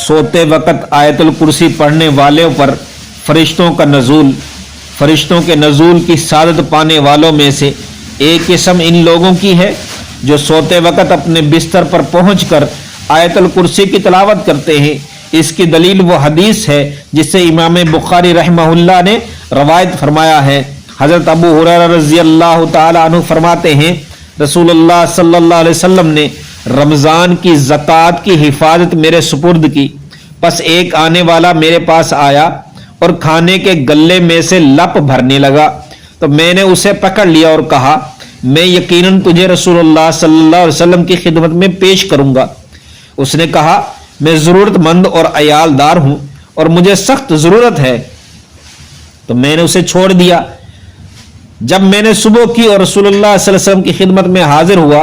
सोते वक़्त आयतुल कुर्सी पढ़ने वालों पर फरिश्तों का नज़ूल, फरिश्तों के नज़ूल की सादत पाने वालों में से एक किस्म इन लोगों की है जो सोते वक़्त अपने बिस्तर पर पहुंचकर आयतुल कुर्सी की तिलावत करते हैं। इसकी दलील वो हदीस है जिससे इमाम बुखारी रहमहुल्लाह ने रवायत फरमाया है। हज़रत अबू हुरैरा रज़ी अल्लाह ताला अन्हु फरमाते हैं, रसूलुल्लाह सल्लल्लाहु अलैहि वसल्लम ने रमज़ान की ज़कात की हिफाजत मेरे सुपुर्द की। बस एक आने वाला मेरे पास आया और खाने के गल्ले में से लप भरने लगा, तो मैंने उसे पकड़ लिया और कहा, मैं यकीनन तुझे रसूलुल्लाह सल्लल्लाहु अलैहि वसल्लम की खिदमत में पेश करूंगा। उसने कहा, मैं ज़रूरतमंद और अयालदार हूं और मुझे सख्त ज़रूरत है। तो मैंने उसे छोड़ दिया। जब मैंने सुबह की और रसूलुल्लाह सल्लल्लाहु अलैहि वसल्लम की खिदमत में हाजिर हुआ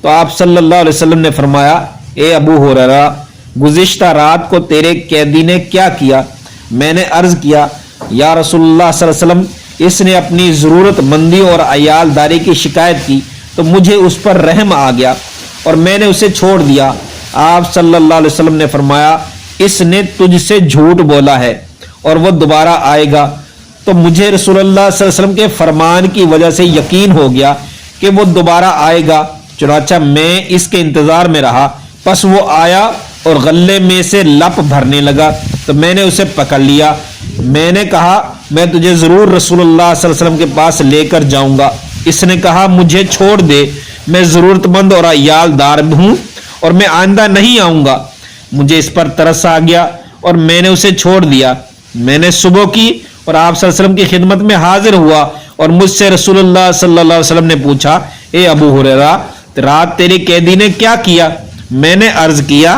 तो आप सल्लल्लाहु अलैहि वसल्लम ने फरमाया, ए अबू हुरैरा, गुज़िश्ता रात को तेरे कैदी ने क्या किया? मैंने अर्ज किया, या रसूलुल्लाह सल्लल्लाहु अलैहि वसल्लम, इसने अपनी ज़रूरतमंदी और अयालदारी की शिकायत की तो मुझे उस पर रहम आ गया और मैंने उसे छोड़ दिया। आप सल्लल्लाहु अलैहि वसल्लम ने फरमाया, इसने तुझसे झूठ बोला है और वो दोबारा आएगा। तो मुझे रसूलुल्लाह सल्लल्लाहु अलैहि वसल्लम के फरमान की वजह से यकीन हो गया कि वो दोबारा आएगा। चुनाचा मैं इसके इंतजार में रहा। बस वो आया और गल्ले में से लप भरने लगा, तो मैंने उसे पकड़ लिया। मैंने कहा, मैं तुझे जरूर रसूलुल्लाह सल्लल्लाहु अलैहि वसल्लम के पास लेकर जाऊंगा। इसने कहा, मुझे छोड़ दे, मैं जरूरतमंद और अयालदार हूं और मैं आइंदा नहीं आऊंगा। मुझे इस पर तरस आ गया और मैंने उसे छोड़ दिया। मैंने सुबह की और आप सल्लल्लाहु अलैहि वसल्लम की खिदमत में हाजिर हुआ और मुझसे रसूलुल्लाह सल्लल्लाहु अलैहि वसल्लम ने पूछा, ए अबू हुरैरा, रात तेरे कैदी ने क्या किया? मैंने अर्ज किया,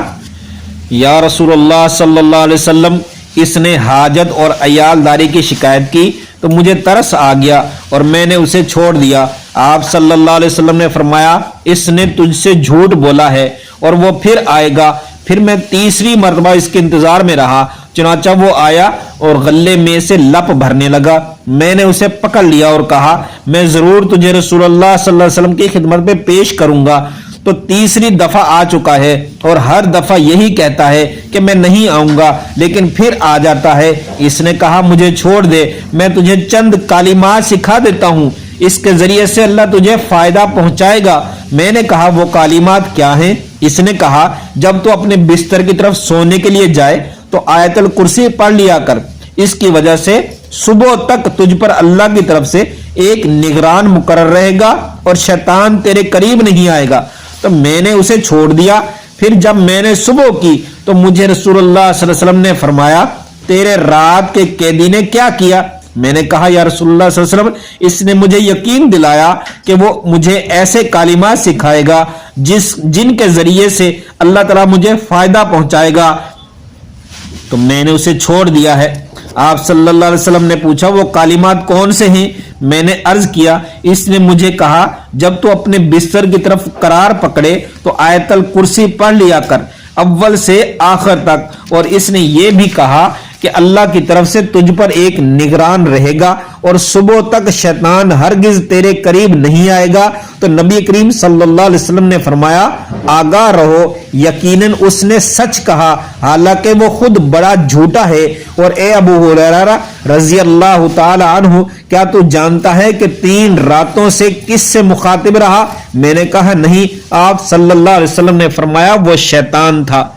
या रसूलुल्लाह सल्लल्लाहु अलैहि वसल्लम, इसने हाजत और अयालदारी की शिकायत की तो मुझे तरस आ गया और मैंने उसे छोड़ दिया। आप सल्लल्लाहु अलैहि वसल्लम ने फरमाया, इसने तुझसे झूठ बोला है और वो फिर आएगा। फिर मैं तीसरी मरतबा इसके इंतजार में रहा। चुनाचा वो आया और गल्ले में से लप भरने लगा। मैंने उसे पकड़ लिया और कहा, मैं जरूर तुझे रसूलुल्लाह सल्लल्लाहु अलैहि वसल्लम की खिदमत में पेश करूंगा। तो तीसरी दफा आ चुका है और हर दफा यही कहता है कि मैं नहीं आऊंगा, लेकिन फिर आ जाता है। इसने कहा, मुझे छोड़ दे, मैं तुझे चंद कालिमात सिखा देता हूं, इसके जरिए से अल्लाह तुझे फायदा पहुंचाएगा। मैंने कहा, वो कालिमात क्या हैं? इसने कहा, जब तू अपने बिस्तर की तरफ सोने के लिए जाए तो आयतुल कुर्सी पढ़ लिया कर। इसकी वजह से सुबह तक तुझ पर अल्लाह की तरफ से एक निगरान मुकर्रर रहेगा और शैतान तेरे करीब नहीं आएगा। तो मैंने उसे छोड़ दिया। फिर जब मैंने सुबह की तो मुझे रसूलुल्लाह सल्लल्लाहु अलैहि वसल्लम ने फरमाया, तेरे रात के कैदी ने क्या किया? मैंने कहा, या रसूलुल्लाह सल्लल्लाहु अलैहि वसल्लम, इसने मुझे यकीन दिलाया कि वो मुझे ऐसे कालिमात सिखाएगा जिनके जरिए से अल्लाह ताला मुझे फायदा पहुंचाएगा। तो मैंने उसे छोड़ दिया है। आप सल्लल्लाहु अलैहि वसल्लम ने पूछा, वो कालिमात कौन से हैं? मैंने अर्ज किया। इसने मुझे कहा, जब तू अपने बिस्तर की तरफ करार पकड़े तो आयतुल कुर्सी पढ़ लिया कर, अव्वल से आखिर तक। और इसने ये भी कहा कि अल्लाह की तरफ से तुझ पर एक निगरान रहेगा और सुबह तक शैतान हरगिज तेरे करीब नहीं आएगा। तो नबी करीम सल्लल्लाहु अलैहि वसल्लम ने फरमाया, आगाह रहो, यकीनन उसने सच कहा, हालांकि वो खुद बड़ा झूठा है। और ए अबू हुरैरा रज़ी अल्लाह ताला अन्हु, क्या तू जानता है कि 3 रातों से किससे मुखातिब रहा? मैंने कहा, नहीं। आप सल्लल्लाहु अलैहि वसल्लम ने फरमाया, वो शैतान था।